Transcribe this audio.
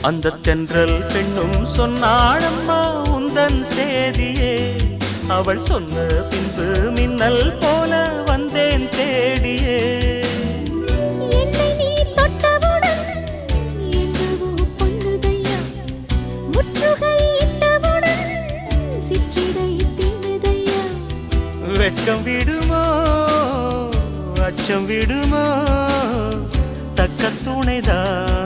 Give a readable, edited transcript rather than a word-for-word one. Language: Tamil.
அந்த தென்றல் பெண்ணும் சொன்னாளம்மா உந்தன் சேதியே. அவள் சொன்ன பின்பு மின்னல் போல வந்தேன் தேடியே. என்னை நீ தொட்டவுடன் எங்கவோ பொன்னுதையா, முற்றுகை இட்டவுடன் சிற்றிடை தின்னுதையா. வெட்கம் விடுமோ அச்சம் விடுமோ தக்க துணைதான்